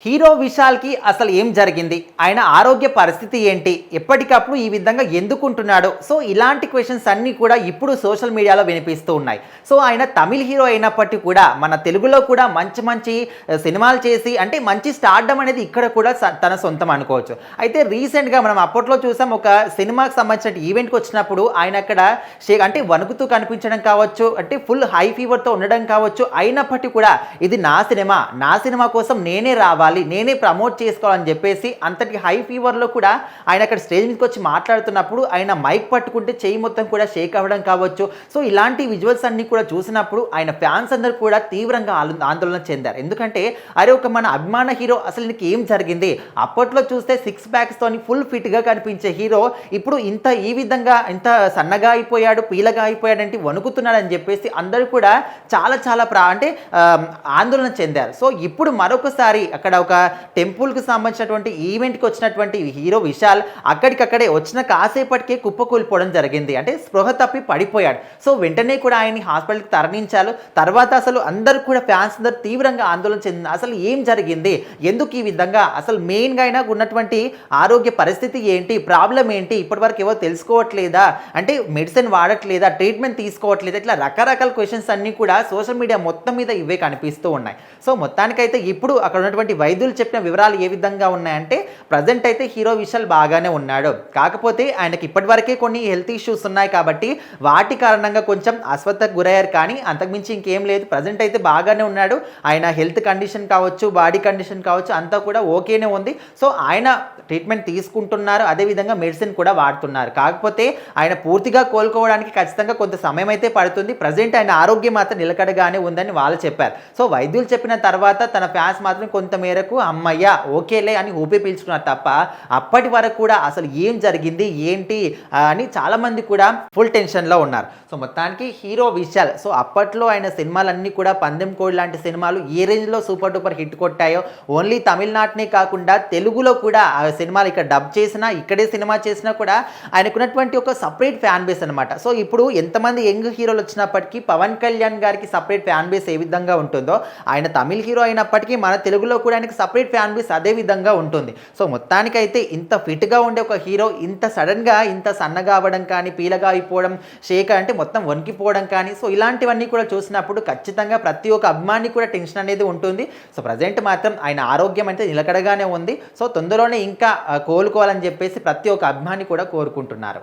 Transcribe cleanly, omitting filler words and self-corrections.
Hero విశాల్‌కి అసలు ఏం జరిగింది? ఆయన ఆరోగ్య పరిస్థితి ఏంటి? ఎప్పటికప్పుడు ఈ విధంగా ఎందుకుంటున్నాడు? సో, ఇలాంటి క్వెషన్స్ అన్నీ కూడా ఇప్పుడు సోషల్ మీడియాలో వినిపిస్తూ ఉన్నాయి. సో, ఆయన తమిళ్ హీరో అయినప్పటికీ కూడా మన తెలుగులో కూడా మంచి మంచి సినిమాలు చేసి అంటే మంచి స్టార్డమ్ అనేది ఇక్కడ కూడా తన సొంతం అనుకోవచ్చు. అయితే రీసెంట్‌గా మనం అప్పట్లో చూసాం ఒక సినిమాకి సంబంధించిన ఈవెంట్‌కి వచ్చినప్పుడు ఆయన అక్కడ అంటే వణుకుతూ కనిపించడం కావచ్చు, అంటే ఫుల్ హై ఫీవర్‌తో ఉండడం కావచ్చు. అయినప్పటికీ కూడా ఇది నా సినిమా కోసం నేనే రావాలి, నేనే ప్రమోట్ చేసుకోవాలని చెప్పేసి అంతటి హై ఫీవర్లో కూడా ఆయన అక్కడ స్టేజ్ మీదకి వచ్చి మాట్లాడుతున్నప్పుడు ఆయన మైక్ పట్టుకుంటే చెయ్యి మొత్తం కూడా షేక్ అవ్వడం కావచ్చు. సో ఇలాంటి విజువల్స్ అన్ని కూడా చూసినప్పుడు ఆయన ఫ్యాన్స్ అందరూ కూడా తీవ్రంగా ఆందోళన చెందారు. ఎందుకంటే అరే ఒక మన అభిమాన హీరో అసలు నీకు ఏం జరిగింది? అప్పట్లో చూస్తే సిక్స్ ప్యాక్స్తోని ఫుల్ ఫిట్గా కనిపించే హీరో ఇప్పుడు ఈ విధంగా ఇంత సన్నగా అయిపోయాడు, పీలగా అయిపోయాడంటే వణుకుతున్నాడని చెప్పేసి అందరూ కూడా చాలా చాలా అంటే ఆందోళన చెందారు. సో ఇప్పుడు మరొకసారి అక్కడ ఒక టెంపుల్కి సంబంధించినటువంటి ఈవెంట్కి వచ్చినటువంటి హీరో విశాల్ అక్కడికక్కడే వచ్చిన కాసేపటికే కుప్పకూలిపోవడం జరిగింది. అంటే స్పృహ తప్పి పడిపోయాడు. సో వెంటనే కూడా ఆయన్ని హాస్పిటల్కి తరలించారు. తర్వాత అసలు అందరూ కూడా ఫ్యాన్స్ అందరూ తీవ్రంగా ఆందోళన చెందింది. అసలు ఏం జరిగింది, ఎందుకు ఈ విధంగా, అసలు మెయిన్గా అయినా ఉన్నటువంటి ఆరోగ్య పరిస్థితి ఏంటి, ప్రాబ్లం ఏంటి, ఇప్పటివరకు ఏవో తెలుసుకోవట్లేదా, అంటే మెడిసిన్ వాడట్లేదా, ట్రీట్మెంట్ తీసుకోవట్లేదా, ఇట్లా రకరకాల క్వశ్చన్స్ అన్నీ కూడా సోషల్ మీడియా మొత్తం మీద ఇవే కనిపిస్తూ ఉన్నాయి. సో మొత్తానికైతే ఇప్పుడు అక్కడ ఉన్నటువంటి వైద్యులు చెప్పిన వివరాలు ఏ విధంగా ఉన్నాయంటే ప్రజెంట్ అయితే హీరో విశాల్ బాగానే ఉన్నాడు. కాకపోతే ఆయనకి ఇప్పటివరకే కొన్ని హెల్త్ ఇష్యూస్ ఉన్నాయి కాబట్టి వాటి కారణంగా కొంచెం అస్వస్థకు గురయ్యారు. కానీ అంతకుమించి ఇంకేం లేదు. ప్రజెంట్ అయితే బాగానే ఉన్నాడు. ఆయన హెల్త్ కండిషన్ కావచ్చు, బాడీ కండిషన్ కావచ్చు, అంతా కూడా ఓకేనే ఉంది. సో ఆయన ట్రీట్మెంట్ తీసుకుంటున్నారు, అదేవిధంగా మెడిసిన్ కూడా వాడుతున్నారు. కాకపోతే ఆయన పూర్తిగా కోలుకోవడానికి ఖచ్చితంగా కొంత సమయం అయితే పడుతుంది. ప్రజెంట్ ఆయన ఆరోగ్యం మాత్రం నిలకడగానే ఉందని వాళ్ళు చెప్పారు. సో వైద్యులు చెప్పిన తర్వాత తన ఫ్యాన్స్ మాత్రం కొంత మేరకు అమ్మయ్య ఓకేలే అని ఊపి పీల్చుకున్నారు తప్ప అప్పటి వరకు కూడా అసలు ఏం జరిగింది ఏంటి అని చాలామంది కూడా ఫుల్ టెన్షన్లో ఉన్నారు. సో మొత్తానికి హీరో విశాల్, సో అప్పట్లో ఆయన సినిమాలన్నీ కూడా పందెం కోడి లాంటి సినిమాలు ఏ రేంజ్లో సూపర్ డూపర్ హిట్ కొట్టాయో, ఓన్లీ తమిళనాడునే కాకుండా తెలుగులో కూడా ఆ సినిమాలు ఇక్కడ డబ్ చేసినా, ఇక్కడే సినిమా చేసినా కూడా ఆయనకున్నటువంటి ఒక సపరేట్ ఫ్యాన్ బేస్ అనమాట. సో ఇప్పుడు ఎంతమంది యంగ్ హీరోలు వచ్చినప్పటికీ పవన్ కళ్యాణ్ గారికి సపరేట్ ఫ్యాన్ బేస్ ఏ విధంగా ఉంటుందో, ఆయన తమిళ్ హీరో అయినప్పటికీ మన తెలుగులో కూడా ఆయనకి సపరేట్ ఫ్యాన్ బేస్ అదే విధంగా ఉంటుంది. సో మొత్తానికైతే ఇంత ఫిట్గా ఉండే ఒక హీరో ఇంత సడన్గా ఇంత సన్నగా అవ్వడం కానీ, పీలగా అయిపోవడం, షేక్ అంటే మొత్తం వణికిపోవడం కానీ, సో ఇలాంటివన్నీ కూడా చూసినప్పుడు ఖచ్చితంగా ప్రతి ఒక్క అభిమాని కూడా టెన్షన్ అనేది ఉంటుంది. సో ప్రజెంట్ మాత్రం ఆయన ఆరోగ్యం అయితే నిలకడగానే ఉంది. సో తొందరలోనే ఇంకా కోలుకోవాలని చెప్పేసి ప్రతి ఒక్క అభిమాని కూడా కోరుకుంటున్నారు.